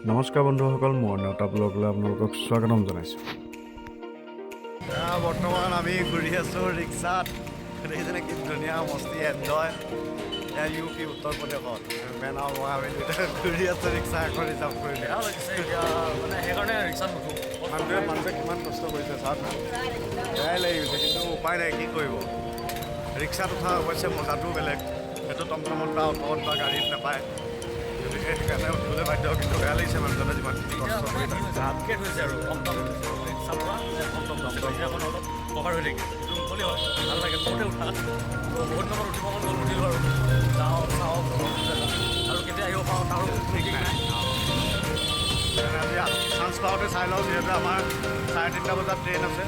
নমস্কাৰ বন্ধুসকল, মই নটা ব্লগলৈ আপোনালোকক স্বাগতম জনাইছোঁ। বৰ্তমান আমি ঘূৰি আছোঁ ৰিক্সাত। দেখিছেনে কি ধুনীয়া মস্তি এনজয়। এয়া ইউ পি উত্তৰ প্ৰদেশত মেন আৰু মই আমি দুটা ঘূৰি আছোঁ ৰিক্সা এখন ৰিজাৰ্ভ কৰিলে। মানে সেইকাৰণে ৰিক্সাত নুঠোঁ। মানুহে কিমান কষ্ট কৰিছে চাওক না, বেয়াই লাগি গৈছে, কিন্তু উপায় নাই, কি কৰিব। ৰিক্সাত উঠা অৱশ্যে মজাটোও বেলেগ, সেইটো টমটমত বা অট'ত বা গাড়ীত নাপায়, গতিকে সেইকাৰণে উঠিবলৈ বাধ্য। কিন্তু বেয়া লাগিছে মানুহজনে যিমানখিনি কষ্ট কৰি থাকে। আপগ্ৰেড হৈছে আৰু টমটম ৰিক্সাৰ পৰা টমটম এখন অলপ কভাৰ হৈ থাকে, সেইটো মুকলি হয়, ভাল লাগে সৰুতে উঠা। বহুত নম্বৰ উঠিব মন গ'ল, উঠিলোঁ আৰু যাওঁ চাওঁ আৰু কেতিয়া আহিব পাওঁ তাৰো ঠিক নাই। আজি চান্স পাওঁতে চাই লওঁ, যিহেতু আমাৰ 3:30 বজাত ট্ৰেইন আছে।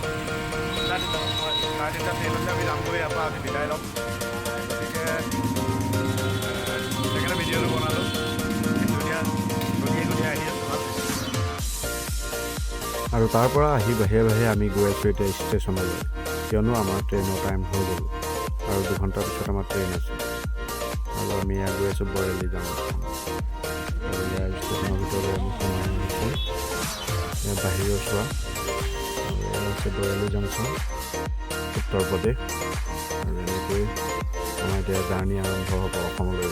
3:30 ট্ৰেইন আছে, আমি যামগৈ ইয়াৰ পৰা, আমি বিদায় ল'ম। গতিকে সেইকাৰণে ভিডিঅ'টো বনালোঁ। ধুনীয়া গতিয়ে আহি আছোঁ ভাল। আৰু তাৰ পৰা আহি বাহিৰে বাহিৰে আমি গৈ আছোঁ এতিয়া ষ্টেচনলৈ, কিয়নো আমাৰ ট্ৰেইনৰ টাইম হৈ গ'ল আৰু 2 ঘণ্টাৰ পিছত আমাৰ ট্ৰেইন আছে। আৰু আমি ইয়াত গৈ আছোঁ বৰেলি যাম। আৰু ইয়াৰ ষ্টেচনৰ ভিতৰলৈ আমি সোমাই আহিছোঁ। ইয়াত বাহিৰৰ চোৱা, আৰু ইয়াত আছে বৰেলি জংচন, উত্তৰ প্ৰদেশ। আৰু এনেকৈ আমাৰ এতিয়া জাৰ্ণি আৰম্ভ হ'ব অসমলৈ।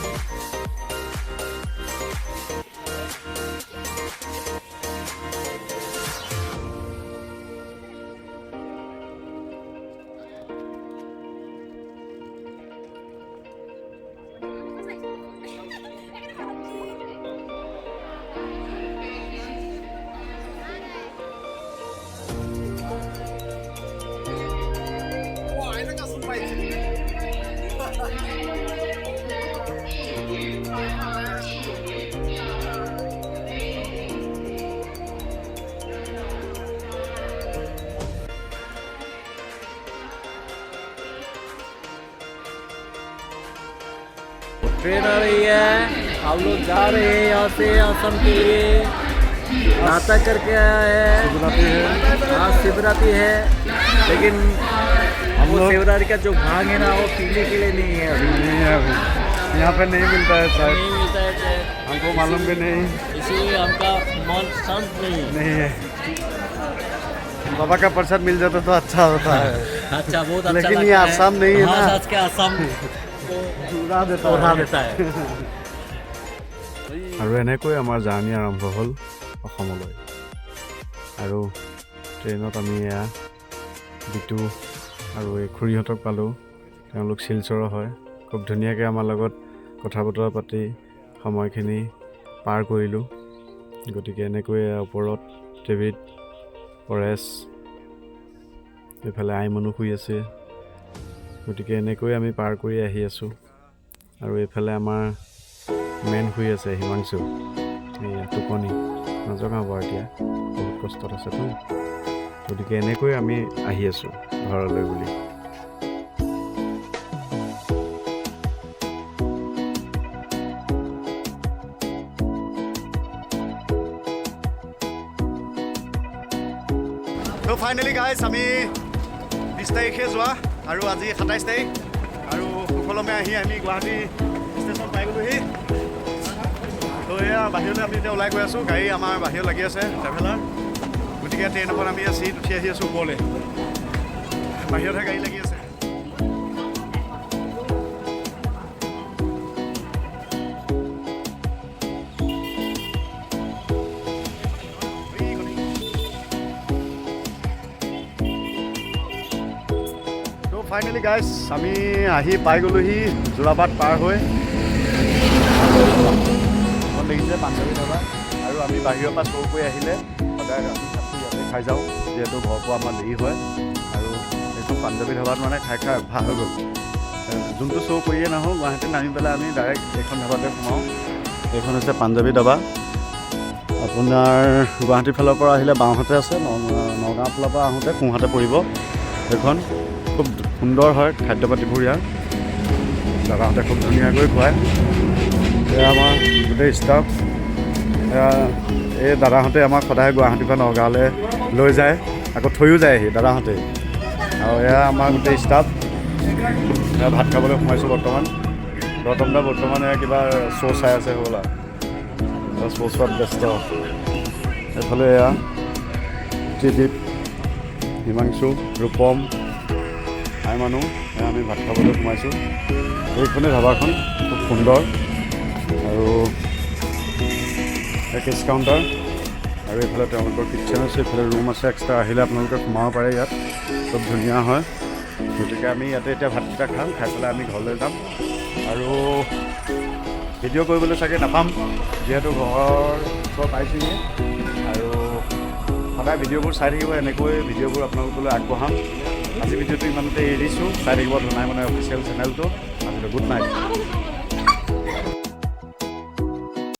ट्रेन आ रही है, हम लोग जा रहे हैं यहाँ से असम के लिए। नाटक करके आया है, हाँ शिवरात्रि है, लेकिन वो शिवरात्रि का जो भांग है ना वो पीने के लिए नहीं है अभी। यहाँ पे नहीं मिलता है शायद, नहीं मिलता है शायद, हमको मालूम भी नहीं इसीलिए हमका मन शांत नहीं है। बाबा का प्रसाद मिल जाता तो अच्छा होता है। अच्छा, बहुत अच्छा लेकिन लगता ये है। आसाम नहीं है ना। आज के आसाम उड़ा देता है। আৰু এনেকৈ আমাৰ জাৰ্ণি আৰম্ভ হ'ল অসমলৈ। আৰু ট্ৰেইনত আমি এয়া বিটু আৰু এই খুৰীহঁতক পালোঁ। তেওঁলোক শিলচৰৰ হয়। খুব ধুনীয়াকৈ আমাৰ লগত কথা বতৰা পাতি সময়খিনি পাৰ কৰিলোঁ। গতিকে এনেকৈ ওপৰত টিভিত পৰেশ, এইফালে আইমনো শুই আছে। গতিকে এনেকৈ আমি পাৰ কৰি আহি আছোঁ। আৰু এইফালে আমাৰ মেন শুই আছে হিমাংশু, এয়া টোপনি নজগাওঁ বাৰু, এতিয়া বহুত কষ্টত আছেতো। গতিকে এনেকৈ আমি আহি আছোঁ ঘৰলৈ বুলি। তো ফাইনেলি গাইজ, আমি 20 তাৰিখে যোৱা আৰু আজি 27 তাৰিখ, আৰু সুকলমে আহি আমি গুৱাহাটী ষ্টেচন পাই গ'লোহি। তো এয়া বাহিৰলৈ আমি এতিয়া ওলাই গৈ আছোঁ। গাড়ী আমাৰ বাহিৰত লাগি আছে, ট্ৰেভেলাৰ। গতিকে ট্ৰেইন এখন আমি চিট উঠি আহি আছোঁ ওপৰলৈ। বাহিৰতহে গাড়ী লাগি আছে। ফাইনেলি গাইজ, আমি আহি পাই গ'লোহি যোৰাবাট পাৰ হৈ। দেখিছে পাঞ্জাবী ধাবা, আৰু আমি বাহিৰৰ পৰা শ্ব' কৰি আহিলে সদায় ৰাতি ভাতটো ইয়াতে খাই যাওঁ, যিহেতু ঘৰৰ পৰা আমাৰ দেৰি হয়। আৰু এইখন পাঞ্জাবী ধাবাত মানে খাই খাই অভ্যাস হৈ গ'ল। যোনটো শ্ব' কৰিয়ে নাহোঁ, গুৱাহাটীত নামি পেলাই আমি ডাইৰেক্ট এইখন ধাবাতে সোমাওঁ। এইখন হৈছে পাঞ্জাবী ধাবা। আপোনাৰ গুৱাহাটীৰ ফালৰ পৰা আহিলে বাওঁহাতে আছে, নগাঁও ফালৰ পৰা আহোঁতে সোঁহাতে পৰিব। এইখন খুব সুন্দৰ হয়, খাদ্য পাতিবোৰ ইয়াৰ। দাদাহঁতে খুব ধুনীয়াকৈ খুৱায়। এয়া আমাৰ গোটেই ষ্টাফ। এই দাদাহঁতে আমাক সদায় গুৱাহাটীৰ পৰা নগাঁৱলৈ লৈ যায়, আকৌ থৈও যায়হি দাদাহঁতে। আৰু এয়া আমাৰ গোটেই ষ্টাফ। ভাত খাবলৈ সোমাইছোঁ বৰ্তমান। গৌতম দা বৰ্তমান কিবা শ্ব' চাই আছে হ'বলা। ৰাজপোচত ব্যস্ত। এফালে এয়া ত্ৰিদীপ, হিমাংশু, ৰূপম, আই মানুহ, এয়া আমি ভাত খাবলৈ সোমাইছোঁ। এইখনেই ধাবাখন খুব সুন্দৰ আৰু কেছ কাউণ্টাৰ, আৰু এইফালে তেওঁলোকৰ কিটচেন আছে, এইফালে ৰুম আছে এক্সট্ৰা। আহিলে আপোনালোকে সোমাব পাৰে ইয়াত, চব ধুনীয়া হয়। গতিকে আমি ইয়াতে এতিয়া ভাতকেইটা খাম, খাই পেলাই আমি ঘৰলৈ যাম। আৰু ভিডিঅ' কৰিবলৈ চাগে নাপাম, যিহেতু ঘৰৰ ওচৰ পাইছোঁহি। আৰু সদায় ভিডিঅ'বোৰ চাই থাকিব, এনেকৈ ভিডিঅ'বোৰ আপোনালোকলৈ আগবঢ়াম। আজি ভিডিঅ'টো ইমানতে এৰিছোঁ, চাই থাকিব ধনাই মানে অফিচিয়েল চেনেলটো। আজিলৈ গুড নাইট।